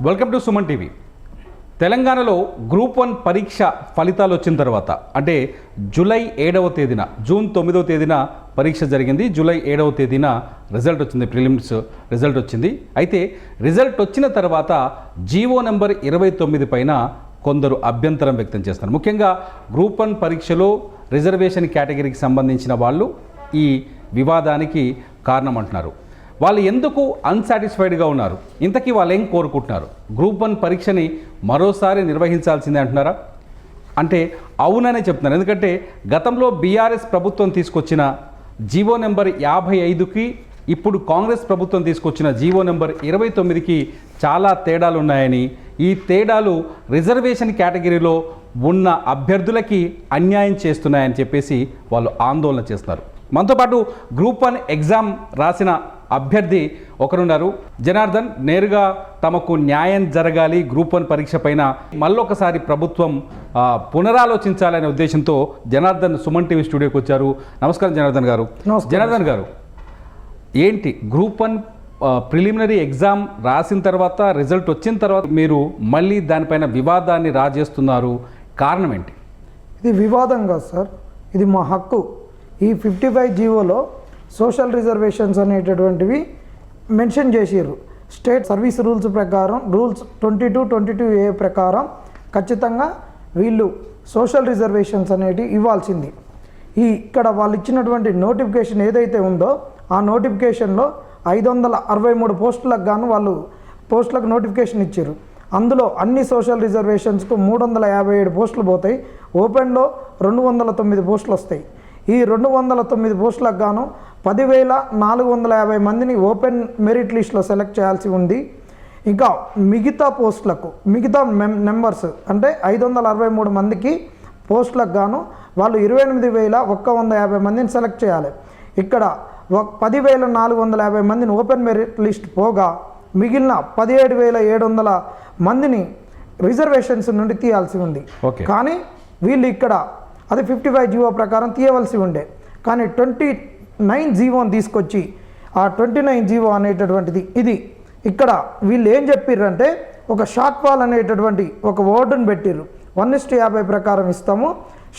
Welcome to Suman TV. తెలంగాణలో group 1 పరీక్ష ఫలితాలు వచ్చిన తర్వాత అంటే జూలై 7వ తేదీన, జూన్ 9వ తేదీన పరీక్ష జరిగింది. జూలై 7వ తేదీన రిజల్ట్ వచ్చింది, ప్రిలిమ్స్ రిజల్ట్ వచ్చింది. అయితే రిజల్ట్ వచ్చిన తర్వాత జీవో నెంబర్ 29 పైన కొందరు అభ్యంతరం వ్యక్తం చేస్తున్నారు. ముఖ్యంగా గ్రూప్ 1 పరీక్షలో రిజర్వేషన్ కేటగిరీకి సంబంధించిన వాళ్ళు ఈ వివాదానికి కారణం అంటున్నారు. వాళ్ళు ఎందుకు అన్సాటిస్ఫైడ్గా ఉన్నారు, ఇంతకీ వాళ్ళు ఏం కోరుకుంటున్నారు? గ్రూప్ 1 పరీక్షని మరోసారి నిర్వహించాల్సిందే అంటున్నారా అంటే అవుననే చెప్తున్నారు. ఎందుకంటే గతంలో బీఆర్ఎస్ ప్రభుత్వం తీసుకొచ్చిన జీవో నెంబర్ 55కి ఇప్పుడు కాంగ్రెస్ ప్రభుత్వం తీసుకొచ్చిన జీవో నెంబర్ 29కి చాలా తేడాలు ఉన్నాయని, ఈ తేడాలు రిజర్వేషన్ కేటగిరీలో ఉన్న అభ్యర్థులకి అన్యాయం చేస్తున్నాయని చెప్పేసి వాళ్ళు ఆందోళన చేస్తున్నారు. మనతో పాటు గ్రూప్ 1 ఎగ్జామ్ రాసిన అభ్యర్థి ఒకరున్నారు, జనార్దన్. నేరుగా తమకు న్యాయం జరగాలి, గ్రూప్ 1 పరీక్ష పైన మళ్ళొకసారి ప్రభుత్వం పునరాలోచించాలనే ఉద్దేశంతో జనార్దన్ సుమన్ టీవీ స్టూడియోకి వచ్చారు. నమస్కారం జనార్దన్ గారు. జనార్దన్ గారు, ఏంటి గ్రూప్ 1 ప్రిలిమినరీ ఎగ్జామ్ రాసిన తర్వాత, రిజల్ట్ వచ్చిన తర్వాత మీరు మళ్ళీ దానిపైన వివాదాన్ని రాజేస్తున్నారు, కారణం ఏంటి? ఇది వివాదం కాదు సార్, ఇది మా హక్కు. ఈ 55 జీవోలో సోషల్ రిజర్వేషన్స్ అనేటటువంటివి మెన్షన్ చేసారు. స్టేట్ సర్వీస్ రూల్స్ ప్రకారం, రూల్స్ 22(22)A ప్రకారం ఖచ్చితంగా వీళ్ళు సోషల్ రిజర్వేషన్స్ అనేటివి ఇవ్వాల్సింది. ఇక్కడ వాళ్ళు ఇచ్చినటువంటి నోటిఫికేషన్ ఏదైతే ఉందో ఆ నోటిఫికేషన్లో 563 పోస్టులకు గాను వాళ్ళు పోస్టులకు నోటిఫికేషన్ ఇచ్చారు. అందులో అన్ని సోషల్ రిజర్వేషన్స్కు 357 పోస్టులు పోతాయి. ఓపెన్లో 209 పోస్టులు వస్తాయి. ఈ 209 పోస్టులకు గాను 10,450 మందిని ఓపెన్ మెరిట్ లిస్ట్లో సెలెక్ట్ చేయాల్సి ఉంది. ఇంకా మిగతా పోస్టులకు మిగతా నెంబర్స్ అంటే 563 మందికి పోస్టులకు గాను వాళ్ళు 28,150 మందిని సెలెక్ట్ చేయాలి. ఇక్కడ 10,450 మందిని ఓపెన్ మెరిట్ లిస్ట్ పోగా మిగిలిన 17,700 మందిని రిజర్వేషన్స్ నుండి తీయాల్సి ఉంది. కానీ వీళ్ళు ఇక్కడ అది 55 జీవో ప్రకారం తీయవలసి ఉండే, కానీ 29 జీవోని తీసుకొచ్చి ఆ 29 జీవో అనేటటువంటిది ఇది ఇక్కడ వీళ్ళు ఏం చెప్పారంటే ఒక షార్ట్ ఫాల్ అనేటటువంటి ఒక వర్డ్ని పెట్టిర్రు. 1:50 ప్రకారం ఇస్తాము.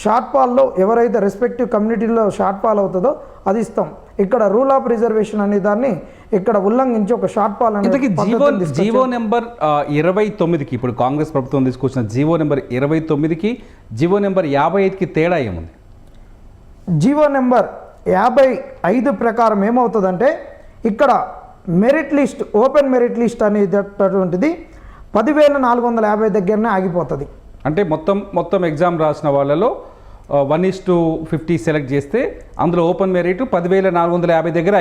షార్ట్ ఫాల్లో ఎవరైతే రెస్పెక్టివ్ కమ్యూనిటీలో షార్ట్ ఫాల్ అవుతుందో అది ఇస్తాం. ఇక్కడ రూల్ ఆఫ్ రిజర్వేషన్ అనే దాన్ని ఇక్కడ ఉల్లంఘించి ఒక షార్ట్ ఫాల్ అనేది జీవో నెంబర్ 29కి ఇప్పుడు కాంగ్రెస్ ప్రభుత్వం తీసుకొచ్చిన జీవో నెంబర్ 29కి జీవో నెంబర్ 55కి తేడా ఏముంది? జీవో నెంబర్ 55 ప్రకారం ఏమవుతుందంటే ఇక్కడ merit list, open merit list అనేటటువంటిది 10,450 దగ్గరనే ఆగిపోతుంది. అంటే మొత్తం ఎగ్జామ్ రాసిన వాళ్ళలో 1:50 సెలెక్ట్ చేస్తే అందులో ఓపెన్ మెరిట్ 10,450 దగ్గర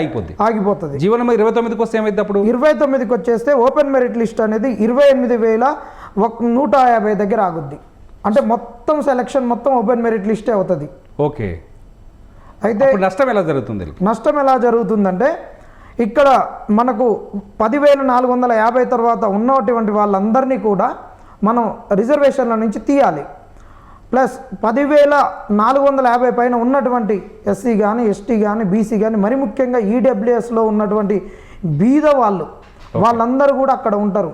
ఆగిపోతుంది. జీవో నెంబర్ 29కి వస్తే ఏమైంది? అప్పుడు 29కి వచ్చేస్తే ఓపెన్ మెరిట్ లిస్ట్ అనేది 28,150 దగ్గర ఆగుద్ది. అంటే మొత్తం సెలక్షన్ మొత్తం ఓపెన్ మెరిట్ లిస్టే అవుతుంది. ఓకే. అయితే నష్టం ఎలా జరుగుతుంది? నష్టం ఎలా జరుగుతుందంటే ఇక్కడ మనకు 10,450 తర్వాత ఉన్నటువంటి వాళ్ళందరినీ కూడా మనం రిజర్వేషన్ల నుంచి తీయాలి. ప్లస్ 10,450 పైన ఉన్నటువంటి ఎస్సీ కానీ, ఎస్టీ కానీ, బీసీ కానీ, మరి ముఖ్యంగా ఈడబ్ల్యూఎస్లో ఉన్నటువంటి బీద వాళ్ళందరూ కూడా అక్కడ ఉంటారు.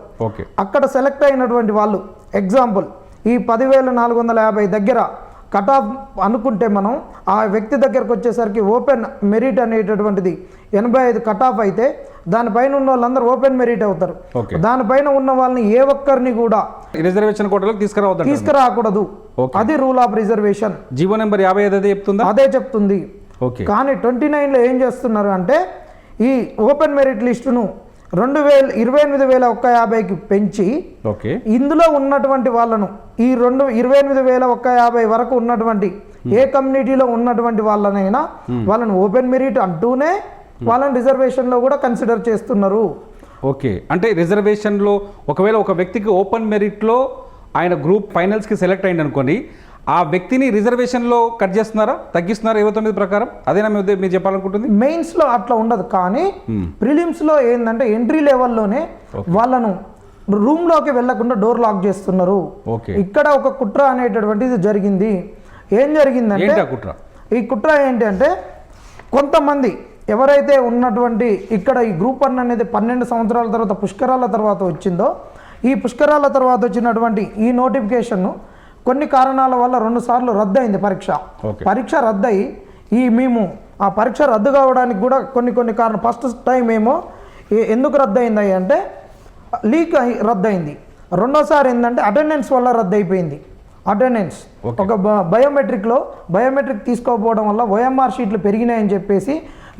అక్కడ సెలెక్ట్ అయినటువంటి వాళ్ళు ఎగ్జాంపుల్ ఈ 10,450 దగ్గర కట్ ఆఫ్ అనుకుంటే మనం ఆ వ్యక్తి దగ్గరకు వచ్చేసరికి ఓపెన్ మెరిట్ అనేటటువంటిది 85 కట్ ఆఫ్ అయితే దానిపైన ఉన్న వాళ్ళందరూ ఓపెన్ మెరిట్ అవుతారు. దానిపైన ఉన్న వాళ్ళని ఏ ఒక్కరిని కూడా రిజర్వేషన్ కోటాలోకి తీసుకురాకూడదు. అది rule of reservation. GO number 55 అదే చెప్తుంది. కానీ 29లో ఏం చేస్తున్నారు అంటే ఈ ఓపెన్ మెరిట్ లిస్టును 28,150కి పెంచి ఇందులో ఉన్నటువంటి వాళ్ళను ఈ 28,150 వరకు ఉన్నటువంటి ఏ కమ్యూనిటీలో ఉన్నటువంటి వాళ్ళనైనా వాళ్ళని ఓపెన్ మెరిట్ అంటూనే వాళ్ళని రిజర్వేషన్లో కూడా కన్సిడర్ చేస్తున్నారు. ఓకే. అంటే రిజర్వేషన్లో ఒకవేళ ఒక వ్యక్తికి ఓపెన్ మెరిట్లో ఆయన గ్రూప్ ఫైనల్స్కి సెలెక్ట్ అయింది అనుకోండి, ఆ వ్యక్తిని రిజర్వేషన్లో కట్ చేస్తున్నారా, తగ్గిస్తున్నారా 29 ప్రకారం? అదేనా మీరు చెప్పాలనుకుంటుంది? మెయిన్స్లో అట్లా ఉండదు, కానీ ప్రిలిమ్స్లో ఏంటంటే ఎంట్రీ లెవెల్లోనే వాళ్ళను రూమ్లోకి వెళ్లకుండా డోర్ లాక్ చేస్తున్నారు. ఇక్కడ ఒక కుట్ర అనేటటువంటిది జరిగింది. ఏం జరిగిందంటే ఈ కుట్ర ఏంటి అంటే కొంతమంది ఎవరైతే ఉన్నటువంటి ఇక్కడ ఈ గ్రూప్ 1 అనేది 12 సంవత్సరాల తర్వాత పుష్కరాల తర్వాత వచ్చిందో ఈ పుష్కరాల తర్వాత వచ్చినటువంటి ఈ నోటిఫికేషన్ను కొన్ని కారణాల వల్ల 2 సార్లు రద్దయింది పరీక్ష. పరీక్ష రద్దయి మేము ఆ పరీక్ష రద్దు కావడానికి కూడా కొన్ని కారణం. ఫస్ట్ టైం ఏమో ఎందుకు రద్దయింది అంటే లీక్ రద్దయింది. రెండోసారి ఏంటంటే అటెండెన్స్ వల్ల రద్దయిపోయింది. అటెండెన్స్ ఒక బయోమెట్రిక్ తీసుకోకపోవడం వల్ల OMR షీట్లు పెరిగినాయని చెప్పేసి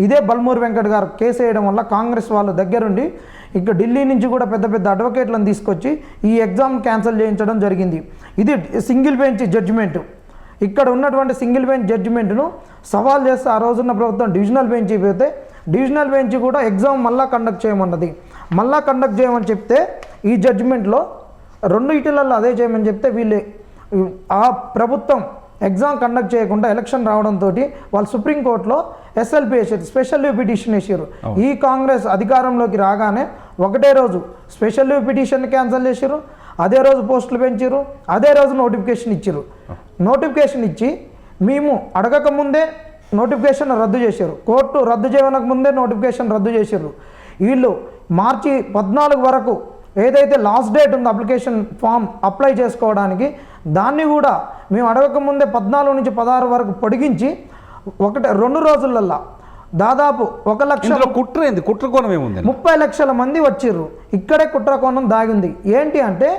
ఇదే బల్మూరి వెంకట్ గారు కేసు వేయడం వల్ల కాంగ్రెస్ వాళ్ళ దగ్గరుండి ఇక ఢిల్లీ నుంచి కూడా పెద్ద అడ్వకేట్లను తీసుకొచ్చి ఈ ఎగ్జామ్ క్యాన్సిల్ చేయించడం జరిగింది. ఇది సింగిల్ బెంచ్ జడ్జిమెంట్. ఇక్కడ ఉన్నటువంటి సింగిల్ బెంచ్ జడ్జిమెంట్ను సవాల్ చేస్తే ఆ రోజున్న ప్రభుత్వం డివిజనల్ బెంచ్ పోతే డివిజనల్ బెంచ్ కూడా ఎగ్జామ్ మళ్ళీ కండక్ట్ చేయమన్నది. మళ్ళీ కండక్ట్ చేయమని చెప్తే ఈ జడ్జిమెంట్లో 2 ఇటీలలో అదే చేయమని చెప్తే వీళ్ళు ఆ ప్రభుత్వం ఎగ్జామ్ కండక్ట్ చేయకుండా ఎలక్షన్ రావడంతో వాళ్ళు సుప్రీంకోర్టులో SLP వేసారు, స్పెషల్ లీవ్ పిటిషన్ వేసారు. ఈ కాంగ్రెస్ అధికారంలోకి రాగానే ఒకటే రోజు స్పెషల్ లీవ్ పిటిషన్ క్యాన్సిల్ చేశారు, అదే రోజు పోస్టులు పెంచారు, అదే రోజు నోటిఫికేషన్ ఇచ్చారు. నోటిఫికేషన్ ఇచ్చి మేము అడగక ముందే నోటిఫికేషన్ రద్దు చేశారు. కోర్టు రద్దు చేయడానికి ముందే నోటిఫికేషన్ రద్దు చేశారు. వీళ్ళు మార్చి 14 వరకు ఏదైతే లాస్ట్ డేట్ ఉందో అప్లికేషన్ ఫామ్ అప్లై చేసుకోవడానికి దాన్ని కూడా మేము అడగక ముందే 14 నుంచి 16 వరకు పొడిగించి 2 రోజులల్లా దాదాపు 1 లక్ష కుట్రకోణం ఏముంది 30 లక్షల మంది వచ్చిర్రు. ఇక్కడే కుట్రకోణం దాగింది. ఏంటి అంటే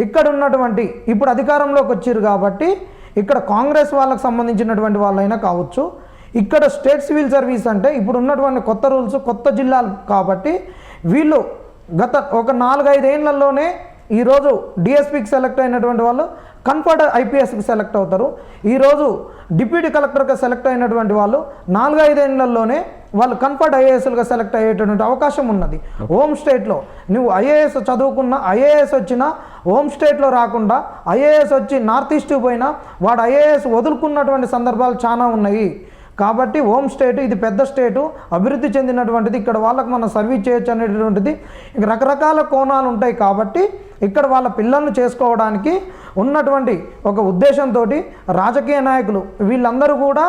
ఇక్కడ ఉన్నటువంటి ఇప్పుడు అధికారంలోకి వచ్చిర్రు కాబట్టి ఇక్కడ కాంగ్రెస్ వాళ్ళకి సంబంధించినటువంటి వాళ్ళైనా కావచ్చు, ఇక్కడ స్టేట్ సివిల్ సర్వీస్ అంటే ఇప్పుడు ఉన్నటువంటి కొత్త రూల్స్ కొత్త జిల్లాలు కాబట్టి వీళ్ళు గత ఒక 4-5 ఏళ్లలోనే ఈరోజు డిఎస్పీకి సెలెక్ట్ అయినటువంటి వాళ్ళు కన్ఫర్డ్ ఐపీఎస్కి సెలెక్ట్ అవుతారు. ఈరోజు డిప్యూటీ కలెక్టర్గా సెలెక్ట్ అయినటువంటి వాళ్ళు 4-5 ఏళ్లలోనే వాళ్ళు కన్ఫర్డ్ ఐఏఎస్లుగా సెలెక్ట్ అయ్యేటటువంటి అవకాశం ఉన్నది. హోమ్ స్టేట్లో నువ్వు ఐఏఎస్ చదువుకున్న ఐఏఎస్ వచ్చినా హోమ్ స్టేట్లో రాకుండా ఐఏఎస్ వచ్చి నార్త్ ఈస్ట్ పోయినా వాడు ఐఏఎస్ వదులుకున్నటువంటి సందర్భాలు చాలా ఉన్నాయి. కాబట్టి హోమ్ స్టేట్ ఇది పెద్ద స్టేటు, అభివృద్ధి చెందినటువంటిది, ఇక్కడ వాళ్ళకు మనం సర్వీస్ చేయొచ్చు అనేటటువంటిది రకరకాల కోణాలు ఉంటాయి. కాబట్టి ఇక్కడ వాళ్ళ పిల్లలను చేసుకోవడానికి ఉన్నటువంటి ఒక ఉద్దేశంతో రాజకీయ నాయకులు వీళ్ళందరూ కూడా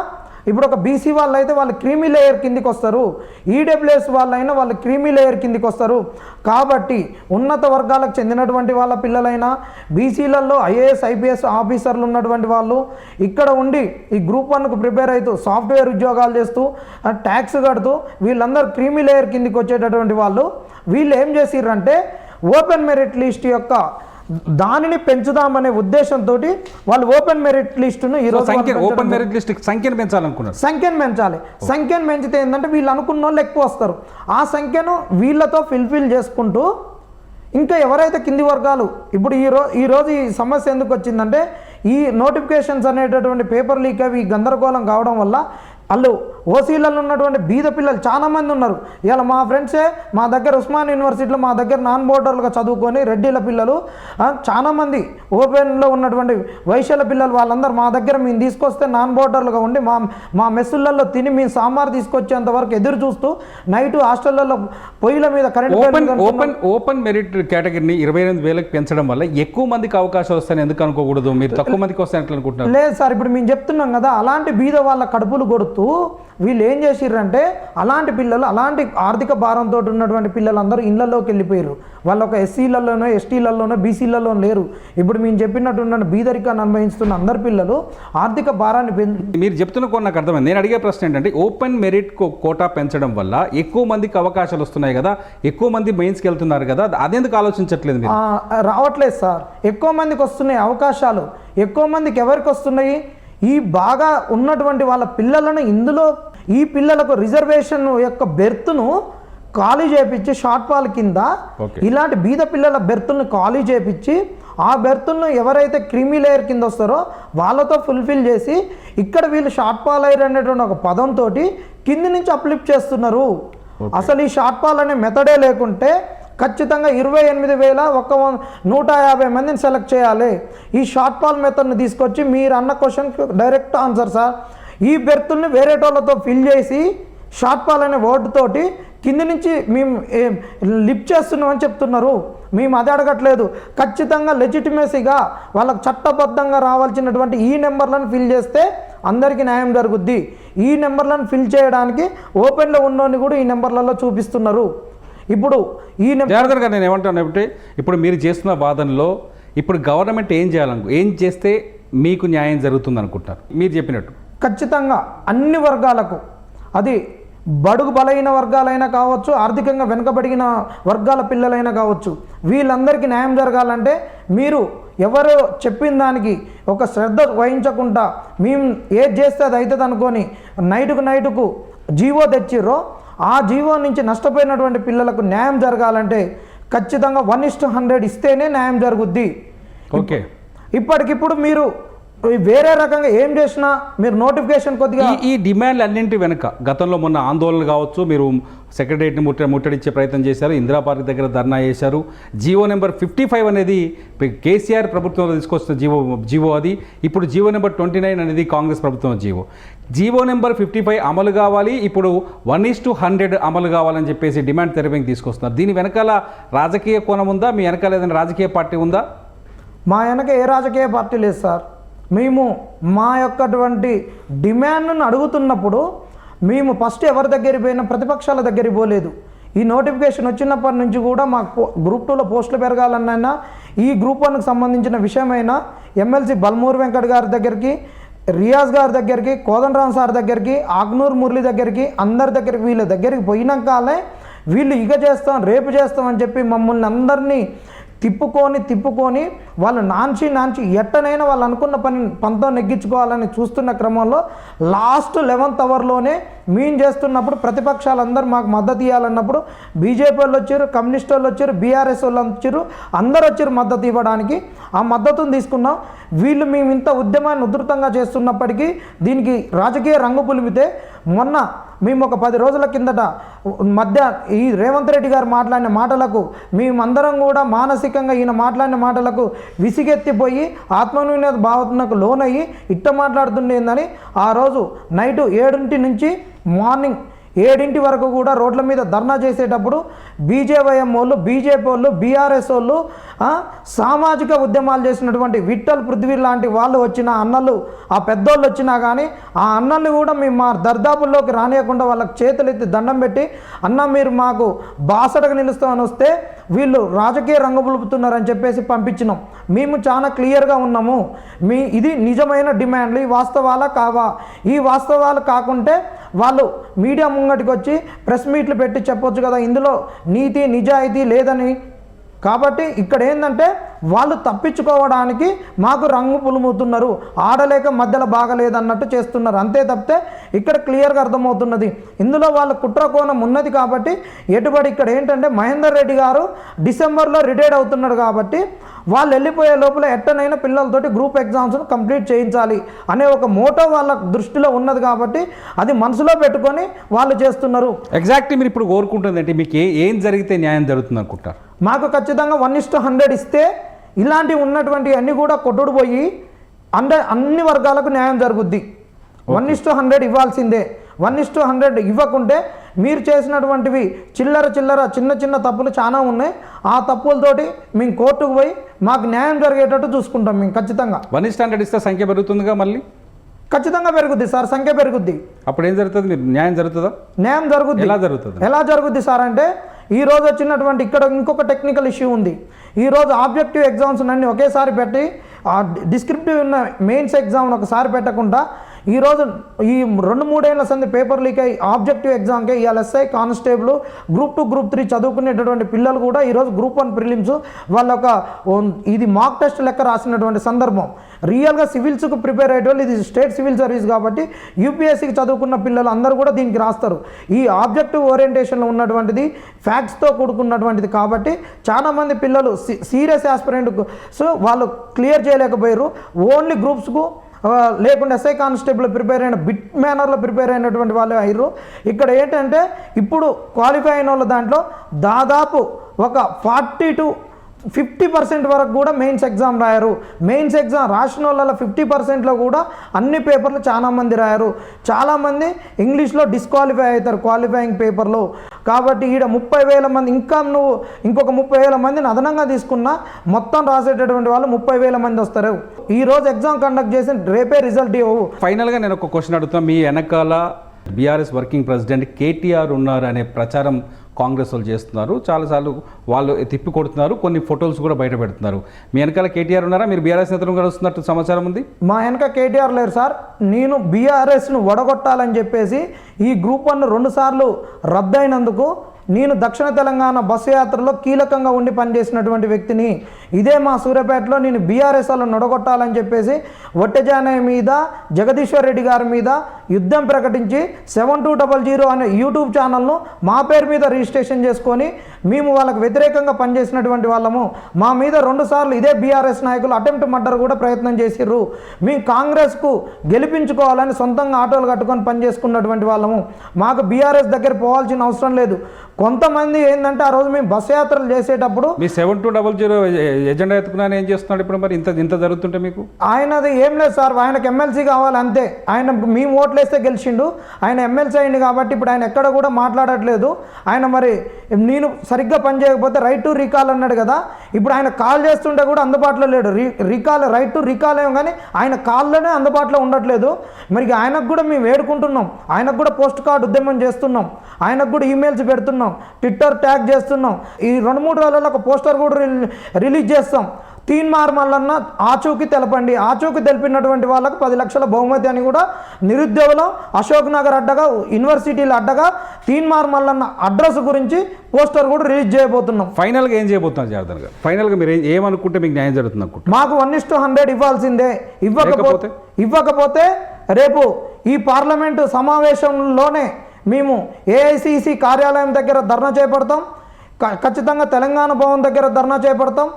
ఇప్పుడు ఒక బీసీ వాళ్ళు అయితే వాళ్ళు క్రీమీ లేయర్ కిందికి వస్తారు, ఈడబ్ల్యూఎస్ వాళ్ళైనా వాళ్ళు క్రీమీ లేయర్ కిందికి వస్తారు. కాబట్టి ఉన్నత వర్గాలకు చెందినటువంటి వాళ్ళ పిల్లలైనా బీసీలలో ఐఏఎస్ ఐపీఎస్ ఆఫీసర్లు ఉన్నటువంటి వాళ్ళు ఇక్కడ ఉండి ఈ గ్రూప్ 1కు ప్రిపేర్ అవుతూ సాఫ్ట్వేర్ ఉద్యోగాలు చేస్తూ ట్యాక్స్ కడుతూ వీళ్ళందరూ క్రీమీ లేయర్ కిందికి వచ్చేటటువంటి వాళ్ళు వీళ్ళు ఏం చేసిర్రంటే ఓపెన్ మెరిట్ లిస్ట్ యొక్క దానిని పెంచుదామనే ఉద్దేశంతో వాళ్ళు ఓపెన్ మెరిట్ లిస్టును సంఖ్యను పెంచాలనుకున్నారు. సంఖ్యను పెంచాలి. సంఖ్యను పెంచితే ఏంటంటే వీళ్ళు అనుకున్న వాళ్ళు ఎక్కువ వస్తారు. ఆ సంఖ్యను వీళ్ళతో ఫిల్ఫిల్ చేసుకుంటూ ఇంకా ఎవరైతే కింది వర్గాలు ఇప్పుడు ఈరోజు ఈ సమస్య ఎందుకు వచ్చిందంటే ఈ నోటిఫికేషన్స్ అనేటటువంటి పేపర్ లీక్ అవి గందరగోళం కావడం వల్ల వాళ్ళు ఓసీలలో ఉన్నటువంటి బీద పిల్లలు చాలామంది ఉన్నారు. ఇలా మా ఫ్రెండ్సే మా దగ్గర ఉస్మాన్ యూనివర్సిటీలో మా దగ్గర నాన్ బోర్డర్లుగా చదువుకొని రెడ్డిల పిల్లలు చాలామంది ఓపెన్లో ఉన్నటువంటి వైశ్యుల పిల్లలు వాళ్ళందరూ మా దగ్గర మేము తీసుకొస్తే నాన్ బోర్డర్లుగా ఉండి మా మెస్సులలో తిని మేము సాంబార్ తీసుకొచ్చేంత వరకు ఎదురు చూస్తూ నైట్ హాస్టళ్లలో పొయ్యిల మీద కరెంట్ ఓపెన్ మెరిట్ కేటగిరీని 28,000కి పెంచడం వల్ల ఎక్కువ మందికి అవకాశాలు వస్తాయని ఎందుకు అనుకోకూడదు? మీరు తక్కువ మందికి వస్తాయని అనుకుంటున్నారు? లేదు సార్, ఇప్పుడు మేము చెప్తున్నాం కదా, అలాంటి బీద వాళ్ళ కడుపులు కొడుతూ వీళ్ళు ఏం చేసిర్రంటే అలాంటి పిల్లలు అలాంటి ఆర్థిక భారంతో ఉన్నటువంటి పిల్లలందరూ ఇళ్లలోకి వెళ్ళిపోయారు. వాళ్ళు ఒక ఎస్సీలలోనో ఎస్టీలలోనో బీసీలలో లేరు. ఇప్పుడు మేము చెప్పినట్టు బీదరికాన్ని అనుభవిస్తున్న అందరు పిల్లలు ఆర్థిక భారాన్ని మీరు చెప్తున్న కొన్ని నాకు అర్థమైంది. నేను అడిగే ప్రశ్న ఏంటంటే ఓపెన్ మెరిట్ కోటా పెంచడం వల్ల ఎక్కువ మందికి అవకాశాలు వస్తున్నాయి కదా, ఎక్కువ మంది మెయిన్స్కి వెళ్తున్నారు కదా, అదెందుకు ఆలోచించట్లేదు మీరు? రావట్లేదు సార్, ఎక్కువ మందికి వస్తున్నాయి అవకాశాలు. ఎక్కువ మందికి ఎవరికి వస్తున్నాయి? ఈ బాగా ఉన్నటువంటి వాళ్ళ పిల్లలను ఇందులో ఈ పిల్లలకు రిజర్వేషన్ యొక్క బెర్త్ను ఖాళీ చేపించి షార్ట్ ఫాల్ కింద ఇలాంటి బీద పిల్లల బెర్తులను ఖాళీ చేపించి ఆ బెర్తులను ఎవరైతే క్రీమీ లేయర్ కింద వస్తారో వాళ్ళతో ఫుల్ఫిల్ చేసి ఇక్కడ వీళ్ళు షార్ట్ ఫాల్ అయ్యారు అనేటువంటి ఒక పదంతో కింది నుంచి అప్లిఫ్ట్ చేస్తున్నారు. అసలు ఈ షార్ట్ ఫాల్ అనే మెథడే లేకుంటే ఖచ్చితంగా 28,150 మందిని సెలెక్ట్ చేయాలి. ఈ షార్ట్ ఫాల్ మెథడ్ని తీసుకొచ్చి మీరు అన్న క్వశ్చన్కి డైరెక్ట్ ఆన్సర్ సార్. ఈ బెర్తుల్ని వేరే వాళ్ళతో ఫిల్ చేసి షార్ట్ ఫాల్ అనే వర్డ్ తోటి కింది నుంచి మేము లిఫ్ట్ చేస్తున్నామని చెప్తున్నారు. మేము అది అడగట్లేదు. ఖచ్చితంగా లెజిటిమేసీగా వాళ్ళకు చట్టబద్ధంగా రావాల్సినటువంటి ఈ నెంబర్లను ఫిల్ చేస్తే అందరికీ న్యాయం జరుగుద్ది. ఈ నెంబర్లను ఫిల్ చేయడానికి ఓపెన్లో ఉన్నోని కూడా ఈ నెంబర్లలో చూపిస్తున్నారు. ఇప్పుడు ఈయన జనార్దన్ గారు నేను ఏమంటానంటే ఇప్పుడు మీరు చేస్తున్న వాదనలో ఇప్పుడు గవర్నమెంట్ ఏం చేస్తే మీకు న్యాయం జరుగుతుంది అనుకుంటారు మీరు చెప్పినట్టు? ఖచ్చితంగా అన్ని వర్గాలకు, అది బడుగు బలైన వర్గాలైనా కావచ్చు, ఆర్థికంగా వెనుకబడిన వర్గాల పిల్లలైనా కావచ్చు, వీళ్ళందరికీ న్యాయం జరగాలంటే మీరు ఎవరు చెప్పిన దానికి ఒక శ్రద్ధ వహించకుండా మేము ఏది చేస్తే అది అవుతుంది అనుకొని నైటుకు జీవో తెచ్చిర్రో ఆ జీవో నుంచి నష్టపోయినటువంటి పిల్లలకు న్యాయం జరగాలంటే ఖచ్చితంగా 1:100 ఇస్తేనే న్యాయం జరుగుద్ది. ఓకే, ఇప్పటికిప్పుడు మీరు వేరే రకంగా ఏం చేసినా మీరు నోటిఫికేషన్ కొద్దిగా ఈ డిమాండ్లు అన్నింటి వెనుక గతంలో మొన్న ఆందోళనలు కావచ్చు, మీరు సెక్రటరియట్ని ముట్టడించే ప్రయత్నం చేశారు, ఇందిరా పార్క్ దగ్గర ధర్నా చేశారు. జీవో నెంబర్ 55 అనేది కేసీఆర్ ప్రభుత్వంలో తీసుకొస్తున్న జీవో అది. ఇప్పుడు జీవో నెంబర్ 29 అనేది కాంగ్రెస్ ప్రభుత్వం జీవో నెంబర్ 55 అమలు కావాలి, ఇప్పుడు 1:100 అమలు కావాలని చెప్పేసి డిమాండ్ తెరపైకి తీసుకొస్తున్నారు. దీని వెనకాల రాజకీయ కోణం ఉందా? మీ వెనకాల ఏదైనా రాజకీయ పార్టీ ఉందా? మా వెనక ఏ రాజకీయ పార్టీ లేదు సార్. మేము మా యొక్కటువంటి డిమాండ్ను అడుగుతున్నప్పుడు మేము ఫస్ట్ ఎవరి దగ్గరికి పోయినా ప్రతిపక్షాల దగ్గరికి పోలేదు. ఈ నోటిఫికేషన్ వచ్చినప్పటి నుంచి కూడా మాకు గ్రూప్ 2లో పోస్టులు పెరగాలన్నా, ఈ గ్రూప్ 1కు సంబంధించిన విషయమైనా ఎమ్మెల్సీ బల్మూర్ వెంకట్ గారి దగ్గరికి, రియాజ్ గారి దగ్గరికి, కోదండరామ్ సార్ దగ్గరికి, ఆగ్నూర్ మురళి దగ్గరికి, అందరి దగ్గరికి వీళ్ళ దగ్గరికి పోయినాకాలే వీళ్ళు ఇక చేస్తాం రేపు చేస్తాం అని చెప్పి మమ్మల్ని అందరినీ తిప్పుకొని వాళ్ళు నాంచి ఎట్టనైనా వాళ్ళు అనుకున్న పంతో నెగ్గించుకోవాలని చూస్తున్న క్రమంలో లాస్ట్ 11th అవర్లోనే మేము చేస్తున్నప్పుడు ప్రతిపక్షాలందరూ మాకు మద్దతు ఇవ్వాలన్నప్పుడు బీజేపీ వాళ్ళు వచ్చారు, కమ్యూనిస్ట్ వాళ్ళు వచ్చారు, బీఆర్ఎస్ వాళ్ళు వచ్చారు, అందరూ వచ్చారు మద్దతు ఇవ్వడానికి. ఆ మద్దతును తీసుకున్నాం. వీళ్ళు మేము ఇంత ఉద్యమాన్ని ఉధృతంగా చేస్తున్నప్పటికీ దీనికి రాజకీయ రంగు పులిమితే మొన్న మేము ఒక 10 రోజుల కిందట ఈ రేవంత్ రెడ్డి గారు మాట్లాడిన మాటలకు మేమందరం కూడా మానసికంగా ఈయన మాట్లాడిన మాటలకు విసిగెత్తిపోయి ఆత్మన్యూనత భావనకు లోనయ్యి ఇట్ట మాట్లాడుతుండేందని ఆ రోజు నైటు 7 నుంచి మార్నింగ్ 7 వరకు కూడా రోడ్ల మీద ధర్నా చేసేటప్పుడు బీజేవైఎం వాళ్ళు, బీజేపీ వాళ్ళు, బీఆర్ఎస్ వాళ్ళు, సామాజిక ఉద్యమాలు చేసినటువంటి విఠల్ పృథ్వీ లాంటి వాళ్ళు వచ్చిన అన్నలు, ఆ పెద్దోళ్ళు వచ్చినా కానీ ఆ అన్నల్ని కూడా మేము మా దర్దాపుల్లోకి రానియకుండా వాళ్ళకి చేతులెత్తి దండం పెట్టి, అన్న మీరు మాకు బాసటగా నిలుస్తామని వస్తే వీళ్ళు రాజకీయ రంగు పులుపుతున్నారని చెప్పేసి పంపించినాం. మేము చాలా క్లియర్గా ఉన్నాము. ఇది నిజమైన డిమాండ్లు, ఈ వాస్తవాలా కావా? ఈ వాస్తవాలు కాకుంటే వాళ్ళు మీడియా ముంగటికి వచ్చి ప్రెస్ మీట్లు పెట్టి చెప్పొచ్చు కదా ఇందులో నీతి నిజాయితీ లేదని. కాబట్టి ఇక్కడ ఏంటంటే వాళ్ళు తప్పించుకోవడానికి మాకు రంగు పులుముతున్నారు, ఆడలేక మధ్యలో బాగలేదన్నట్టు చేస్తున్నారు. అంతే తప్పితే ఇక్కడ క్లియర్గా అర్థమవుతున్నది ఇందులో వాళ్ళ కుట్ర కోణం ఉన్నది. కాబట్టి ఎటుబడి ఇక్కడ ఏంటంటే మహేందర్ రెడ్డి గారు డిసెంబర్లో రిటైర్డ్ అవుతున్నాడు కాబట్టి వాళ్ళు వెళ్ళిపోయే లోపల ఎట్టనైనా పిల్లలతోటి గ్రూప్ ఎగ్జామ్స్ను కంప్లీట్ చేయించాలి అనే ఒక మోటో వాళ్ళ దృష్టిలో ఉన్నది. కాబట్టి అది మనసులో పెట్టుకొని వాళ్ళు చేస్తున్నారు. ఎగ్జాక్ట్లీ మీరు ఇప్పుడు కోరుకుంటుంది అంటే మీకు ఏం జరిగితే న్యాయం జరుగుతుంది అనుకుంటారు? మాకు ఖచ్చితంగా 1:100 ఇస్తే ఇలాంటివి ఉన్నటువంటి అన్నీ కూడా కొట్టుడు పోయి అన్ని వర్గాలకు న్యాయం జరుగుద్ది. 1:100 ఇవ్వాల్సిందే. 1:100 ఇవ్వకుంటే మీరు చేసినటువంటివి చిల్లర చిన్న తప్పులు చాలా ఉన్నాయి. ఆ తప్పులతోటి మేము కోర్టుకు పోయి మాకు న్యాయం జరిగేటట్టు చూసుకుంటాం. మేము ఖచ్చితంగా 1:100 ఇస్తే సంఖ్య పెరుగుతుందిగా, మళ్ళీ ఖచ్చితంగా పెరుగుద్ది సార్, సంఖ్య పెరుగుద్ది. అప్పుడు ఏం జరుగుతుంది? మీరు న్యాయం జరుగుతుందా? న్యాయం జరుగుద్ది. ఎలా జరుగుద్ది సార్ అంటే ఈరోజు వచ్చినటువంటి ఇక్కడ ఇంకొక టెక్నికల్ ఇష్యూ ఉంది. ఈరోజు ఆబ్జెక్టివ్ ఎగ్జామ్స్ అన్నీ ఒకేసారి పెట్టి ఆ డిస్క్రిప్టివ్ ఉన్న మెయిన్స్ ఎగ్జామ్ని ఒకసారి పెట్టకుండా ఈరోజు ఈ 2-3 ఏళ్ల సంది పేపర్ లీక్ అయ్యి ఆబ్జెక్టివ్ ఎగ్జామ్కి ఇవాళ ఎస్ఐ కానిస్టేబుల్ గ్రూప్ 2 గ్రూప్ 3 చదువుకునేటటువంటి పిల్లలు కూడా ఈరోజు గ్రూప్ 1 ప్రిలిమ్స్ ఇది మాక్ టెస్ట్ లెక్క రాసినటువంటి సందర్భం. రియల్గా సివిల్స్కు ప్రిపేర్ అయ్యేటోళ్ళు, ఇది స్టేట్ సివిల్ సర్వీస్ కాబట్టి యూపీఎస్సీకి చదువుకున్న పిల్లలు అందరూ కూడా దీనికి రాస్తారు. ఈ ఆబ్జెక్టివ్ ఓరియంటేషన్లో ఉన్నటువంటిది ఫ్యాక్ట్స్తో కూడుకున్నటువంటిది కాబట్టి చాలామంది పిల్లలు సీరియస్ ఆస్పిరెంట్కు వాళ్ళు క్లియర్ చేయలేకపోయారు. ఓన్లీ గ్రూప్స్కు లేకుండా ఎస్ఐ కానిస్టేబుల్ ప్రిపేర్ అయిన బిట్ మేనర్లో ప్రిపేర్ అయినటువంటి వాళ్ళు అయ్యారు. ఇక్కడ ఏంటంటే ఇప్పుడు క్వాలిఫై అయిన వాళ్ళ దాంట్లో దాదాపు ఒక 40 to 50% వరకు కూడా మెయిన్స్ ఎగ్జామ్ రాయారు. మెయిన్స్ ఎగ్జామ్ రాసిన వాళ్ళ 50%లో కూడా అన్ని పేపర్లు చాలామంది రాయారు. చాలామంది ఇంగ్లీష్లో డిస్క్వాలిఫై అవుతారు క్వాలిఫైయింగ్ పేపర్లో. కాబట్టి ఈడ 30,000 మంది, ఇంకా నువ్వు ఇంకొక 30,000 మందిని అదనంగా తీసుకున్నా మొత్తం రాసేటటువంటి వాళ్ళు 30,000 మంది వస్తారు. ఈరోజు ఎగ్జామ్ కండక్ట్ చేసి రేపే రిజల్ట్ ఇవ్వవు. ఫైనల్గా నేను ఒక క్వశ్చన్ అడుగుతాను. మీ వెనకాల బీఆర్ఎస్ వర్కింగ్ ప్రెసిడెంట్ కేటీఆర్ ఉన్నారు అనే ప్రచారం కాంగ్రెస్ వాళ్ళు చేస్తున్నారు, చాలాసార్లు వాళ్ళు తిప్పి కొడుతున్నారు, కొన్ని ఫొటోస్ కూడా బయట పెడుతున్నారు. మీ వెనకాల కేటీఆర్ ఉన్నారా? మీరు బీఆర్ఎస్ నేతలు కూడా వస్తున్నట్టు సమాచారం ఉంది. మా వెనక కేటీఆర్ లేరు సార్. నేను బీఆర్ఎస్ను వడగొట్టాలని చెప్పేసి ఈ గ్రూప్ 1 2 సార్లు రద్దయినందుకు నేను దక్షిణ తెలంగాణ బస్సు యాత్రలో కీలకంగా ఉండి పనిచేసినటువంటి వ్యక్తిని. ఇదే మా సూర్యాపేటలో నేను బీఆర్ఎస్ వాళ్ళని నొడగొట్టాలని చెప్పేసి వట్టెజానయ్య మీద, జగదీశ్వర్ రెడ్డి గారి మీద యుద్ధం ప్రకటించి 7200 అనే యూట్యూబ్ ఛానల్ను మా పేరు మీద రిజిస్ట్రేషన్ చేసుకొని మేము వాళ్ళకు వ్యతిరేకంగా పనిచేసినటువంటి వాళ్ళము. మా మీద 2 సార్లు ఇదే బీఆర్ఎస్ నాయకులు అటెంప్ట్ మర్డర్ కూడా ప్రయత్నం చేసిర్రు. మేము కాంగ్రెస్కు గెలిపించుకోవాలని సొంతంగా ఆటోలు కట్టుకొని పనిచేసుకున్నటువంటి వాళ్ళము. మాకు బీఆర్ఎస్ దగ్గర పోవాల్సిన అవసరం లేదు. కొంతమంది ఏంటంటే ఆ రోజు మేము బస్ యాత్రలు చేసేటప్పుడు మీ 7200 ఎజెండా ఎత్తుకున్నాను ఏం చేస్తున్నాడు ఇప్పుడు? మరి ఇంత జరుగుతుంటే మీకు ఆయనది ఏం లేదు సార్. ఆయనకు ఎమ్మెల్సీ కావాలి అంతే. ఆయన మేము ఓట్లేస్తే గెలిచిండు. ఆయన ఎమ్మెల్సీ అయింది కాబట్టి ఇప్పుడు ఆయన ఎక్కడ కూడా మాట్లాడట్లేదు. ఆయన మరి నేను సరిగ్గా పనిచేయకపోతే రైట్ టు రీకాల్ అన్నాడు కదా, ఇప్పుడు ఆయన కాల్ చేస్తుంటే కూడా అందుబాటులో లేడు. రైట్ టు రీకాల్ ఏమో కానీ ఆయన కాల్లోనే అందుబాటులో ఉండట్లేదు. మరి ఆయనకు కూడా మేము వేడుకుంటున్నాం, ఆయనకు కూడా పోస్ట్ కార్డు ఉద్యమం చేస్తున్నాం, ఆయనకు కూడా ఈమెయిల్స్ పెడుతున్నాం, ట్విట్టర్ ట్యాగ్ చేస్తున్నాం. ఈ 2-3 రోజుల్లో ఒక పోస్టర్ కూడా రిలీజ్ చేస్తాం. తీన్మార్ మల్లన్న ఆచూకీ తెలపండి. ఆచూకీ తెలిపినటువంటి వాళ్ళకు 10 లక్షల బహుమతి అని కూడా నిరుద్యోగులు అశోక్ నగర్ అడ్డగా, యూనివర్సిటీల అడ్డగా తీన్మార్ మల్లన్న అడ్రస్ గురించి పోస్టర్ కూడా రిలీజ్ చేయబోతున్నాం. ఫైనల్గా ఏం చేయబోతున్నారు జనార్దన్ గారు? ఫైనల్గా మీరు ఏమనుకుంటే మీకు న్యాయం జరుగుతుంది అనుకుంటున్నారు? మాకు 1:100 ఇవ్వాల్సిందే. ఇవ్వకపోతే రేపు ఈ పార్లమెంటు సమావేశంలోనే మేము ఏఐసిసి కార్యాలయం దగ్గర ధర్నా చేపడతాం. ఖచ్చితంగా తెలంగాణ భవన్ దగ్గర ధర్నా చేపడతాం.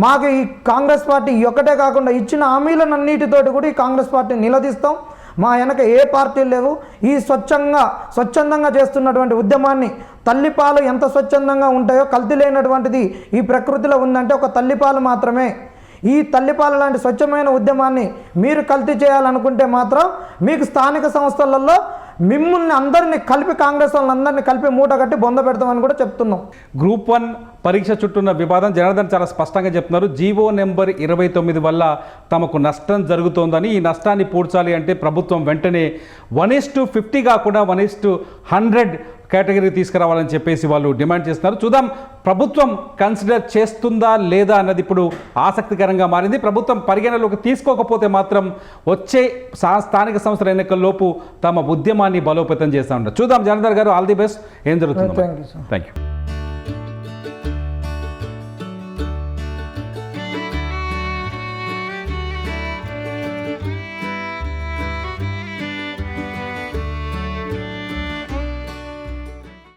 మాకు ఈ కాంగ్రెస్ పార్టీ ఒక్కటే కాకుండా ఇచ్చిన హామీలన్నిటితోటి కూడా ఈ కాంగ్రెస్ పార్టీ నిలదీస్తాం. మా వెనక ఏ పార్టీలు లేవు. ఈ స్వచ్ఛందంగా చేస్తున్నటువంటి ఉద్యమాన్ని, తల్లిపాలు ఎంత స్వచ్ఛందంగా ఉంటాయో కల్తీ లేనటువంటిది ఈ ప్రకృతిలో ఉందంటే ఒక తల్లిపాలు మాత్రమే. ఈ తల్లిపాల లాంటి స్వచ్ఛమైన ఉద్యమాన్ని మీరు కల్తీ చేయాలనుకుంటే మాత్రం మీకు స్థానిక సంస్థలలో మిమ్మల్ని అందరినీ కలిపి, కాంగ్రెస్ వాళ్ళందరినీ కలిపి మూట కట్టి బొంద పెడతామని కూడా చెప్తున్నాం. గ్రూప్ 1 పరీక్ష చుట్టూన్న వివాదం జనార్దన్ చాలా స్పష్టంగా చెప్తున్నారు. జీవో నెంబర్ 29 వల్ల తమకు నష్టం జరుగుతోందని, ఈ నష్టాన్ని పూడ్చాలి అంటే ప్రభుత్వం వెంటనే 1:50 కాకుండా 1:100 కేటగిరీ తీసుకురావాలని చెప్పేసి వాళ్ళు డిమాండ్ చేస్తున్నారు. చూద్దాం ప్రభుత్వం కన్సిడర్ చేస్తుందా లేదా అన్నది ఇప్పుడు ఆసక్తికరంగా మారింది. ప్రభుత్వం పరిగణలోకి తీసుకోకపోతే మాత్రం వచ్చే స్థానిక సంస్థల ఎన్నికల్లోపు తమ ఉద్యమాన్ని బలోపేతం చేస్తూ ఉంటారు. చూద్దాం జనార్దన్ గారు, ఆల్ ది బెస్ట్. ఏం జరుగుతుందో. Thank you.